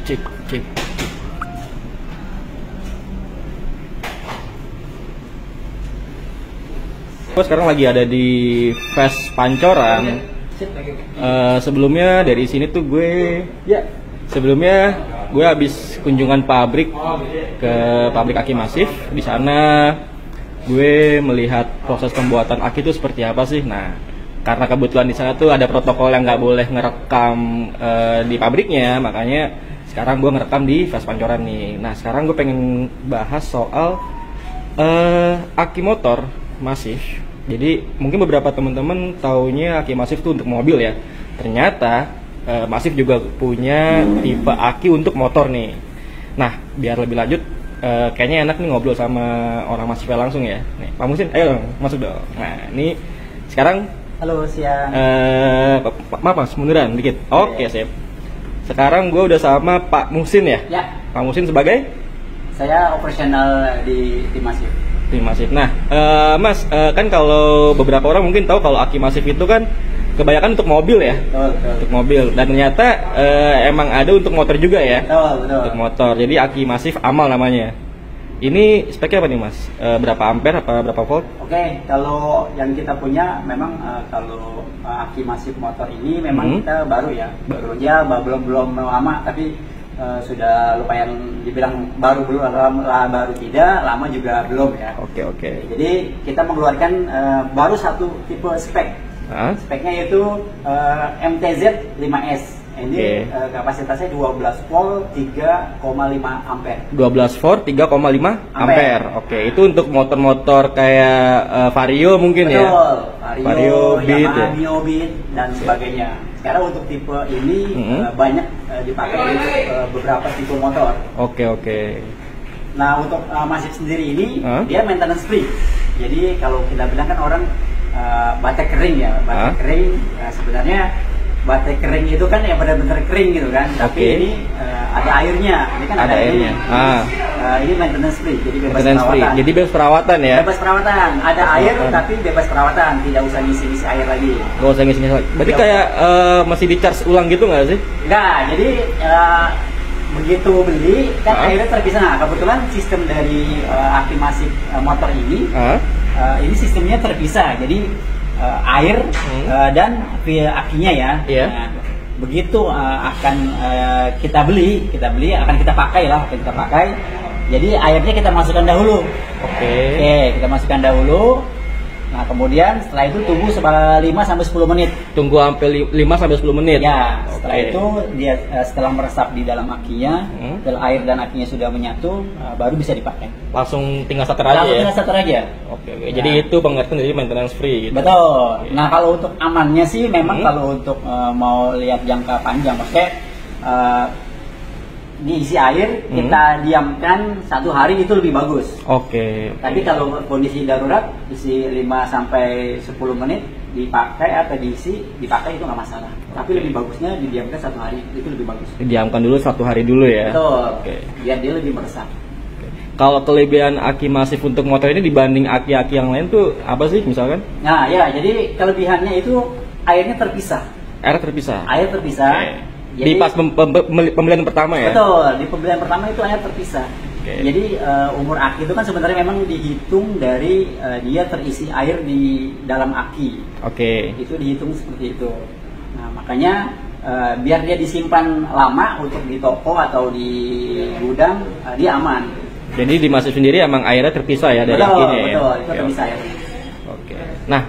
cek cek. Gue sekarang lagi ada di Fast Pancoran. Sebelumnya dari sini tuh sebelumnya gue habis kunjungan pabrik ke pabrik aki masif. Di sana gue melihat proses pembuatan aki itu seperti apa sih. Nah, karena kebetulan di sana tuh ada protokol yang nggak boleh ngerekam di pabriknya, makanya sekarang gue ngerekam di Fast Pancoran nih. Nah, sekarang gue pengen bahas soal aki motor masif. Jadi mungkin beberapa teman-teman taunya aki masif tuh untuk mobil ya. Ternyata masif juga punya tipe aki untuk motor nih. Nah, biar lebih lanjut, kayaknya enak nih ngobrol sama orang masifnya langsung ya. Nih, Pak Muhsin, ayo masuk dong. Nah, ini sekarang. Halo, siang. Maaf Mas, munduran dikit. Oke, sip. Sekarang gue udah sama Pak Muhsin ya. Ya. Pak Muhsin sebagai? Saya operasional di tim masif. Tim masif. Nah, Mas, kan kalau beberapa orang mungkin tahu kalau aki masif itu kan kebanyakan untuk mobil ya. Betul. Untuk mobil. Dan ternyata emang ada untuk motor juga ya. Betul. Untuk motor. Jadi aki masif amal namanya. Ini speknya apa nih Mas? Berapa ampere apa berapa volt? Oke, kalau yang kita punya memang kalau aki masif motor ini memang kita baru ya. Baru aja, belum lama, tapi sudah lumayan dibilang baru tidak, lama juga belum ya. Oke. Jadi kita mengeluarkan baru satu tipe spek. Speknya yaitu MTZ 5S. Ini kapasitasnya 12 volt 3,5 ampere. 12 volt 3,5 ampere. Oke, itu untuk motor-motor kayak Vario mungkin. Betul, ya. Vario, Beat, Yamaha, Mio, Beat dan sebagainya. Sekarang untuk tipe ini banyak dipakai untuk beberapa tipe motor. Oke. Nah, untuk masif sendiri ini dia maintenance free. Jadi kalau kita bilang kan orang baterai kering ya, kering sebenarnya baterai kering itu kan yang benar-benar kering gitu kan. Tapi ini ada airnya. Ini kan ada airnya. Ini maintenance free, jadi bebas perawatan. Jadi bebas perawatan ya. Bebas perawatan. Ada air tapi bebas perawatan, tidak usah ngisi-ngisi air lagi. Gak usah ngisi-ngisi lagi. Berarti kayak masih di charge ulang gitu nggak sih? Enggak. Jadi begitu beli kan airnya terpisah. Nah, kebetulan sistem dari aki masif motor ini sistemnya terpisah. Jadi air dan akinya ya. Nah, begitu akan kita beli akan kita pakai. Jadi airnya kita masukkan dahulu. Oke, kita masukkan dahulu. Nah, kemudian setelah itu tunggu 5-10 menit. Tunggu sampai 5-10 menit. Ya, setelah itu dia setelah meresap di dalam akinya, setelah air dan akinya sudah menyatu, baru bisa dipakai. Langsung tinggal starter aja. Tinggal starter aja. Oke. Jadi itu pengertian dari maintenance free gitu. Betul. Nah, kalau untuk amannya sih memang kalau untuk mau lihat jangka panjang, maksudnya diisi air kita diamkan 1 hari itu lebih bagus. Oke. Tapi kalau kondisi darurat isi 5-10 menit dipakai atau dipakai itu nggak masalah. Tapi lebih bagusnya didiamkan 1 hari itu lebih bagus. Didiamkan dulu 1 hari dulu ya. Betul. Biar dia lebih meresap. Kalau kelebihan aki masif untuk motor ini dibanding aki-aki yang lain tuh apa sih misalkan? Nah ya, jadi kelebihannya itu airnya terpisah. Air terpisah. Jadi, di pas pembelian pertama ya? Betul, di pembelian pertama itu air terpisah. Jadi umur aki itu kan sebenarnya memang dihitung dari dia terisi air di dalam aki. Itu dihitung seperti itu. Nah, makanya biar dia disimpan lama untuk di toko atau di gudang, dia aman. Jadi di masif sendiri emang airnya terpisah ya dari akinya ya? Betul, itu terpisah ya. Nah,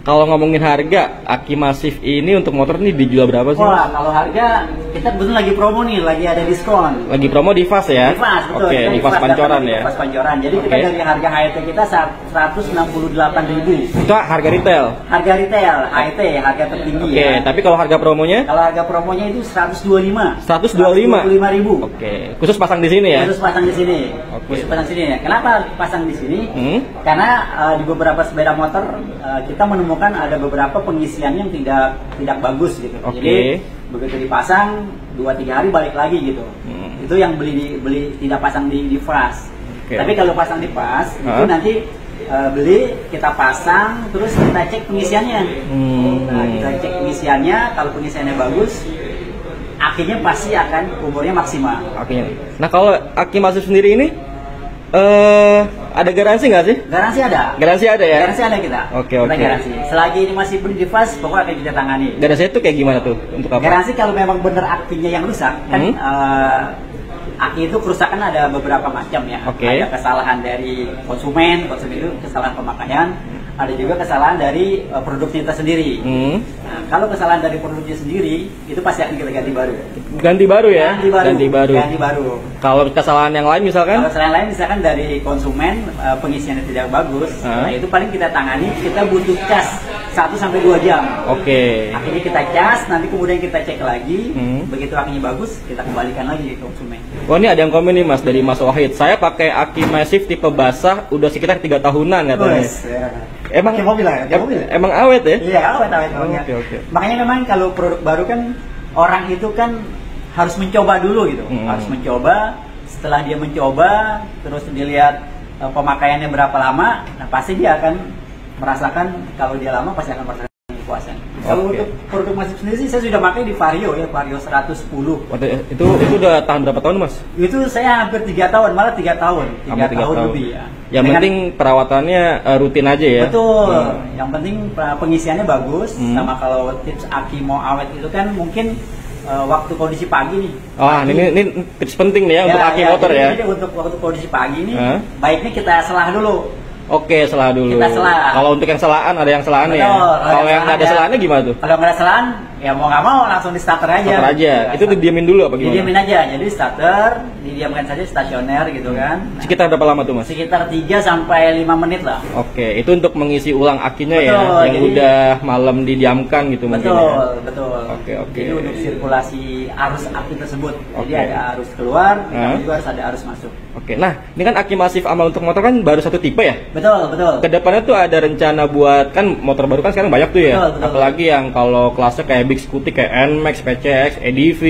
kalau ngomongin harga, aki masif ini untuk motor ini dijual berapa sih? Wah, kalau harga kita betul lagi promo nih, lagi ada diskon. Lagi promo di Fast ya? Di Fast, betul. Di Fast Pancoran ya? Fast Pancoran. Jadi kita dari harga HET kita 168.000. Itu harga retail? Harga retail, HET, harga tertinggi ya. Tapi kalau harga promonya? Kalau harga promonya itu 125. 125.000. Khusus pasang di sini ya? Khusus pasang di sini. Khusus pasang di sini ya. Kenapa pasang di sini? Karena di beberapa sepeda motor kita menemukan ada beberapa pengisian yang tidak bagus gitu. Jadi begitu dipasang 2-3 hari balik lagi gitu. Itu yang beli tidak pasang di Fast. Tapi kalau pasang di Fast itu nanti beli kita pasang terus kita cek pengisiannya. Nah, kita cek pengisiannya, kalau pengisiannya bagus, akinya pasti akan umurnya maksimal. Akinya. Nah kalau aki masif sendiri ini ada garansi nggak sih? Garansi ada. Garansi ada ya? Garansi ada kita. Oke. Kita garansi. Selagi ini masih belum di-fast, pokoknya akan kita tangani. Garansi itu kayak gimana tuh? Untuk apa? Garansi kalau memang benar akinya yang rusak, kan aki itu kerusakan ada beberapa macam ya. Ada kesalahan dari konsumen itu kesalahan pemakaian. Ada juga kesalahan dari produknya kita sendiri. Nah, kalau kesalahan dari produknya sendiri, itu pasti akan kita ganti baru. Ganti baru ya? Ganti baru. Kalau kesalahan yang lain misalkan? Kalau kesalahan lain misalkan dari konsumen, pengisiannya tidak bagus, nah itu paling kita tangani, kita butuh cas 1-2 jam. Akhirnya kita cas, nanti kemudian kita cek lagi, begitu akinya bagus, kita kembalikan lagi ke konsumen. Oh ini ada yang komen nih Mas, dari Mas Wahid. Saya pakai aki masif tipe basah udah sekitar 3 tahunan katanya. Emang mobil lah, emang awet ya? Iya, awet. Makanya memang kalau produk baru kan orang itu kan harus mencoba dulu gitu. Harus mencoba, setelah dia mencoba terus dilihat pemakaiannya berapa lama, nah pasti dia akan merasakan, kalau dia lama pasti akan merasakan kepuasan. Kalau untuk produk masif sendiri sih saya sudah pakai di Vario ya, Vario 110. Itu udah tahan berapa tahun Mas? Itu saya hampir 3 tahun, malah 3 tahun. 3 tahun lebih ya. Yang penting perawatannya rutin aja ya. Betul. Yang penting pengisiannya bagus. Sama kalau tips aki mau awet itu kan mungkin waktu kondisi pagi nih. Ini tips penting nih ya untuk aki motor ya. Jadi untuk waktu kondisi pagi nih, baiknya kita selah dulu. Selah dulu. Kita selah. Kalau untuk yang selahan ada yang selahan ya. Kalau yang nggak ada selahannya gimana tuh? Kalau nggak ada selahan, ya mau nggak mau langsung di starter aja. Starter aja. Itu didiamin dulu apa gimana? Didiamin aja. Jadi starter, didiamkan saja stasioner gitu kan. Sekitar berapa lama tuh Mas? Sekitar 3-5 menit lah. Itu untuk mengisi ulang akinya ya, yang udah malam didiamkan gitu mungkin ya. Betul. Jadi untuk sirkulasi arus aki tersebut. Jadi ada arus keluar, juga harus ada arus masuk. Nah ini kan aki masif amal untuk motor kan baru satu tipe ya? Betul. Kedepannya tuh ada rencana buat, kan motor baru kan sekarang banyak tuh ya. Betul. Apalagi yang kalau kelasnya kayak Big Scooty kayak NMAX, PCX, EDV,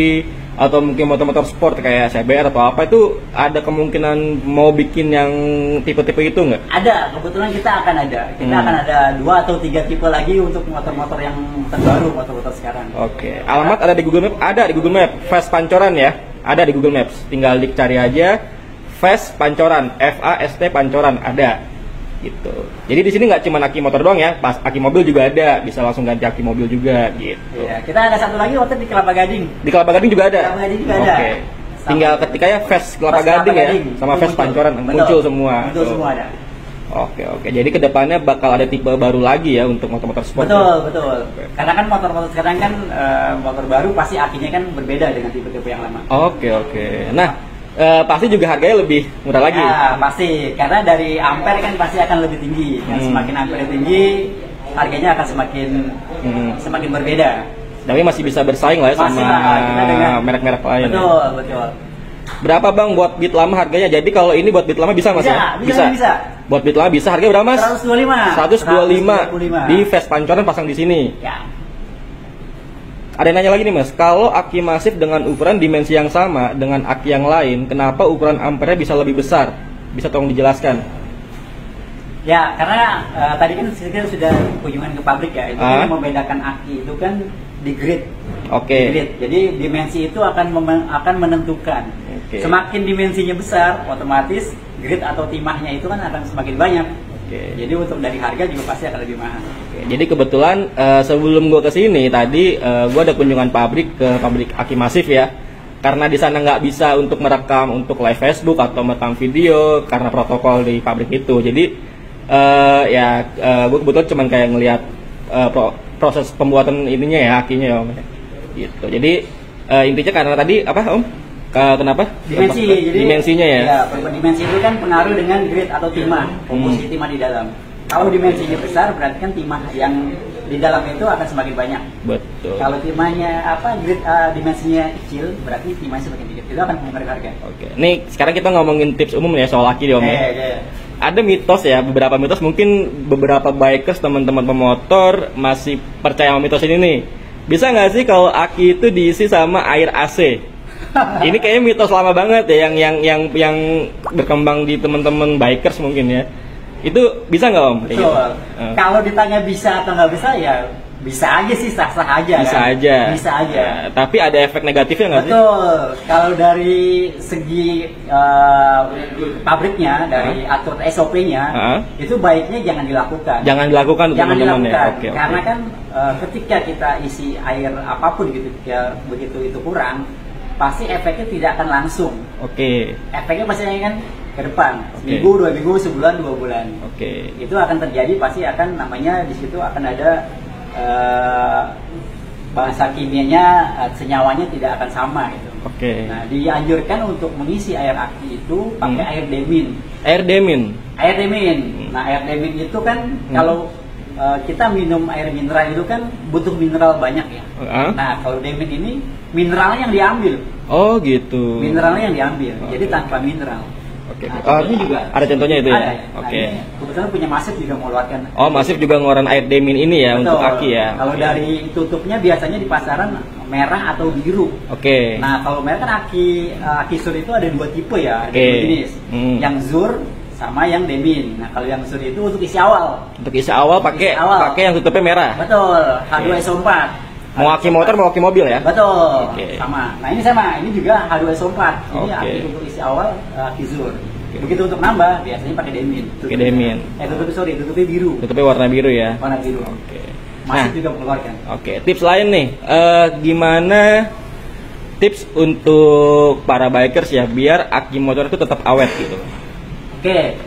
atau mungkin motor-motor sport kayak CBR atau apa, itu ada kemungkinan mau bikin yang tipe-tipe itu nggak? Ada, kebetulan kita akan ada. Kita akan ada 2 atau 3 tipe lagi untuk motor-motor yang terbaru, motor-motor sekarang. Alamat ada di Google Maps? Ada di Google Maps. Fast Pancoran ya, ada di Google Maps. Tinggal dicari aja Fast Pancoran, FAST Pancoran, ada. Gitu. Jadi di sini nggak cuma aki motor doang ya, pas aki mobil juga ada, bisa langsung ganti aki mobil juga gitu. Iya, kita ada satu lagi waktu di Kelapa Gading. Di Kelapa Gading juga ada. Kelapa Gading juga ada. Tinggal ketika ya Fast Kelapa Gading ya, sama Fast Pancoran muncul semua. Muncul semua ada. Jadi kedepannya bakal ada tipe baru lagi ya untuk motor-motor sport. Betul. Karena kan motor-motor sekarang kan motor baru pasti akinya kan berbeda dengan tipe-tipe yang lama. Nah, pasti juga harganya lebih murah lagi. Ya, pasti. Karena dari ampere kan pasti akan lebih tinggi. Semakin ampere tinggi, harganya akan semakin berbeda. Tapi masih bisa bersaing lah ya sama merek-merek lain. Betul. Berapa Bang buat Beat lama harganya? Jadi kalau ini buat Beat lama bisa Mas ya? Bisa. Buat Beat lama bisa. Harganya berapa Mas? 125. 125. Di Fast Pancoran pasang di sini. Ya. Ada yang nanya lagi nih Mas, kalau aki masif dengan ukuran dimensi yang sama dengan aki yang lain, kenapa ukuran ampere bisa lebih besar? Bisa tolong dijelaskan? Ya, karena tadi kan kita sudah kunjungan ke pabrik ya, itu kan yang membedakan aki itu kan di grid. Jadi dimensi itu akan menentukan. Semakin dimensinya besar, otomatis grid atau timahnya itu kan akan semakin banyak. Jadi untuk dari harga juga pasti akan lebih mahal. Jadi kebetulan sebelum gue kesini tadi gue ada kunjungan pabrik ke pabrik aki masif ya. Karena di sana nggak bisa untuk merekam untuk live Facebook atau merekam video karena protokol di pabrik itu. Jadi gue kebetulan cuman kayak ngelihat proses pembuatan ininya ya, akinya ya Om. Gitu. Jadi intinya karena tadi apa Om? Kenapa? Dimensinya ya. Dimensi itu kan pengaruh dengan grid atau timah, komposisi timah di dalam. Kalau dimensinya besar berarti kan timah yang di dalam itu akan semakin banyak. Betul. Kalau timahnya grid dimensinya kecil berarti timahnya semakin dikit. Itu akan mempengaruhi harga. Nih sekarang kita ngomongin tips umum ya soal aki Om. Ada mitos ya, beberapa mitos, mungkin beberapa bikers teman-teman pemotor masih percaya sama mitos ini nih. Bisa nggak sih kalau aki itu diisi sama air AC? Ini kayaknya mitos lama banget ya, yang berkembang di teman-teman bikers mungkin ya. Itu bisa nggak Om? Betul. Kalau ditanya bisa atau nggak bisa ya Bisa aja sih, sah-sah aja. Bisa kan? aja. Bisa aja. Nah, tapi ada efek negatifnya nggak sih? Betul. Kalau dari segi pabriknya, dari aturan SOP-nya, itu baiknya jangan dilakukan. Jangan dilakukan, jangan dilakukan. Ya. Oke, karena kan ketika kita isi air apapun gitu, ya begitu itu kurang, pasti efeknya tidak akan langsung. Oke. Efeknya pasti kan ke depan, seminggu, 2 minggu, sebulan, 2 bulan. Oke. Itu akan terjadi, pasti akan namanya di situ akan ada bahasa kimianya, senyawanya tidak akan sama gitu. Oke. Nah, dianjurkan untuk mengisi air aki itu pakai air demin. Air demin. Air demin. Nah, air demin itu kan kalau kita minum air mineral itu kan butuh mineral banyak ya. Nah, kalau demin ini mineralnya yang diambil. Oh, gitu. Mineralnya yang diambil. Jadi tanpa mineral. Oke. Nah, ini juga ada contohnya itu ya. Ada. Oke. Nah, kebetulan punya Masif juga mengeluarkan. Oh, Masif juga ngeluarin air demin ini ya. Betul. Untuk aki ya. Kalau dari tutupnya biasanya di pasaran merah atau biru. Oke. Nah, kalau merah kan aki sur itu ada 2 tipe ya, ada 2 jenis. Yang zur sama yang demin. Nah, kalau yang sur itu untuk isi awal. Untuk isi awal pakai yang tutupnya merah. Betul. H2SO4. Mau aki motor, mau aki mobil ya? Betul. Sama. Nah, ini sama. Ini juga H2SO4. Ini aki untuk isi awal, aki zur. Begitu untuk nambah, biasanya pakai demin. Pakai demin. Tutupnya biru. Tutupnya warna biru ya? Warna biru. Oke. Masih juga mengeluarkan. Oke. Tips lain nih, gimana tips untuk para bikers ya, biar aki motor itu tetap awet gitu? Oke.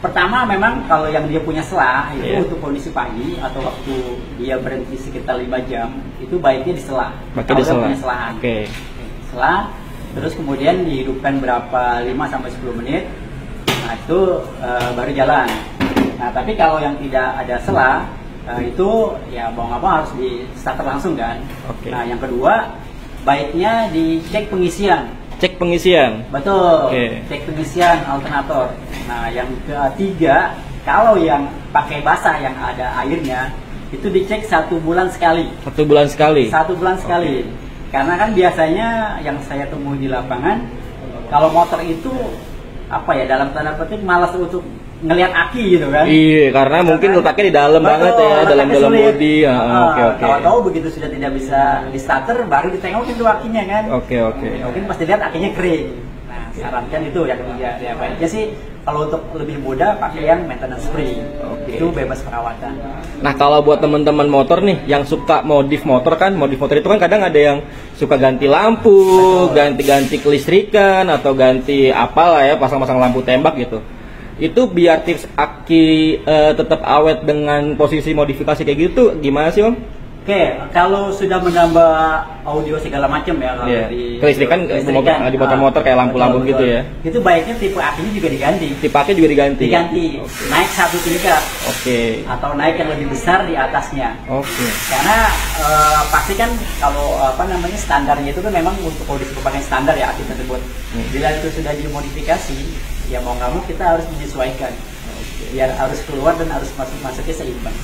Pertama memang kalau yang dia punya selah itu untuk kondisi pagi atau waktu dia berhenti sekitar 5 jam itu baiknya diselah. Pakai diselah. Oke. Selah, terus kemudian dihidupkan berapa 5-10 menit. Nah, itu baru jalan. Nah, tapi kalau yang tidak ada selah itu ya mau nggak mau harus di starter langsung kan. Nah, yang kedua baiknya dicek pengisian. Cek pengisian. Betul. Cek pengisian alternator. Nah, yang ketiga, kalau yang pakai basah yang ada airnya, itu dicek 1 bulan sekali. 1 bulan sekali. 1 bulan sekali. Karena kan biasanya yang saya temui di lapangan, kalau motor itu apa ya, dalam tanda petik malas untuk ngelihat aki gitu kan. Iya, karena mungkin letaknya di dalam banget ya, dalam body. Oke. Tahu begitu sudah tidak bisa di starter, baru ditengokin tuh akinya kan. Oke. Mungkin pasti lihat akinya kering. Nah, sarankan itu yang ketiga. Ya baiknya sih kalau untuk lebih mudah pakai yang maintenance free. Itu bebas perawatan. Nah, kalau buat teman-teman motor nih yang suka modif motor kan, modif motor itu kan kadang ada yang suka ganti lampu, ganti-ganti kelistrikan atau ganti apalah ya, pasang-pasang lampu tembak gitu. Itu biar tips aki tetap awet dengan posisi modifikasi kayak gitu gimana sih Om? Oke, kalau sudah menambah audio segala macam ya, kalau di kelistrikan di motor-motor kayak lampu-lampu gitu ya. Itu baiknya tipe akinya juga diganti. Tipe aki juga diganti. Naik 1 tingkat. Atau naik yang lebih besar di atasnya. Karena pasti kan kalau standarnya itu kan memang untuk kondisi pemakaian standar ya aki tersebut. Bila itu sudah dimodifikasi, ya mau nggak mau kita harus menyesuaikan. Biar harus keluar dan harus masuknya seimbang.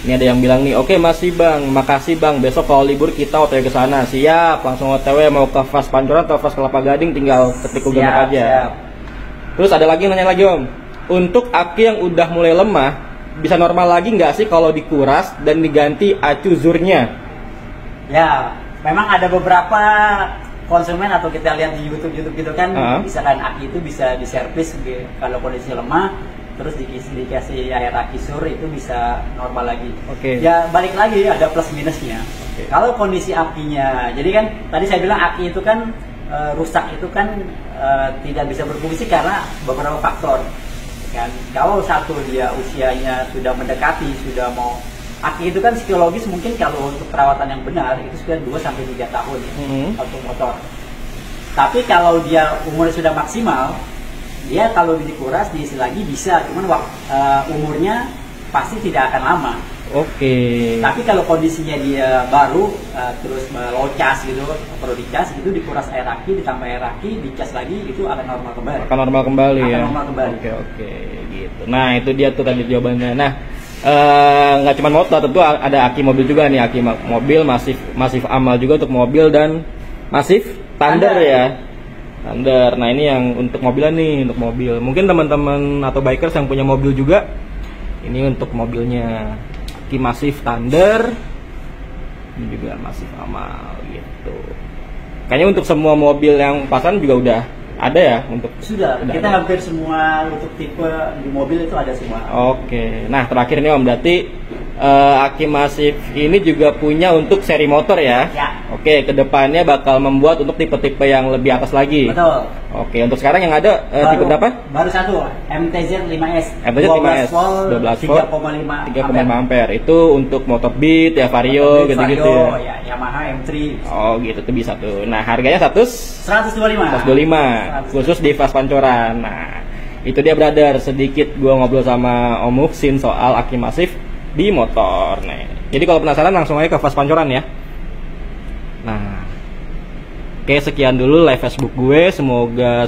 Ini ada yang bilang nih, oke masih Bang, makasih Bang, besok kalau libur kita OTW ke sana. Siap, langsung OTW mau ke Fas Pancoran atau Fas Kelapa Gading, tinggal ketik Google Map aja. Terus ada lagi nanya lagi Om, untuk aki yang udah mulai lemah, bisa normal lagi nggak sih kalau dikuras dan diganti acu zurnya? Ya, memang ada beberapa konsumen atau kita lihat di YouTube gitu kan, misalkan aki itu bisa diservis kalau kondisi lemah. Terus dikasih air aki sur itu bisa normal lagi. Ya balik lagi ada plus minusnya. Kalau kondisi akinya, jadi kan tadi saya bilang aki itu kan rusak itu kan tidak bisa berfungsi karena beberapa faktor. Kan kalau satu dia usianya sudah mendekati, sudah mau aki itu kan psikologis mungkin kalau untuk perawatan yang benar itu sudah 2-3 tahun ya, untuk motor. Tapi kalau dia umurnya sudah maksimal, dia kalau dikuras diisi lagi bisa, cuman umurnya pasti tidak akan lama. Tapi kalau kondisinya dia baru terus melocas gitu, perlu dicas itu, dikuras air aki, ditambah air aki, dicas lagi, itu akan normal kembali. Akan normal kembali ya. Gitu. Nah itu dia tuh tadi jawabannya. Nah nggak cuma motor, tentu ada aki mobil juga nih, aki mobil masif amal juga untuk mobil dan masif Thunder ya. Thunder. Nah ini yang untuk mobilan nih, untuk mobil. Mungkin teman-teman atau bikers yang punya mobil juga, ini untuk mobilnya. aki Massive Thunder. Ini juga Massive Amal gitu. Kayaknya untuk semua mobil yang pasaran juga udah ada ya untuk. Sudah kita ada. hampir semua untuk tipe di mobil itu ada semua. Oke, nah terakhir nih Om, berarti aki Massive ini juga punya untuk seri motor ya? Ya. Oke, kedepannya bakal membuat untuk tipe-tipe yang lebih atas lagi. Betul. Oke, untuk sekarang yang ada tipe berapa? Baru satu, MTZ 5S. MTZ 5S, 12 volt, 3,5 ampere. Itu untuk motor Beat, ya Vario, gitu-gitu ya. Yamaha M3. Oh gitu, itu bisa tuh. Nah harganya 125 khusus di Fast Pancoran. Nah itu dia brother, sedikit gua ngobrol sama Om Muhsin soal aki Massive di motor. Nah, jadi kalau penasaran langsung aja ke Fast Pancoran ya. Nah, oke sekian dulu live Facebook gue. Semoga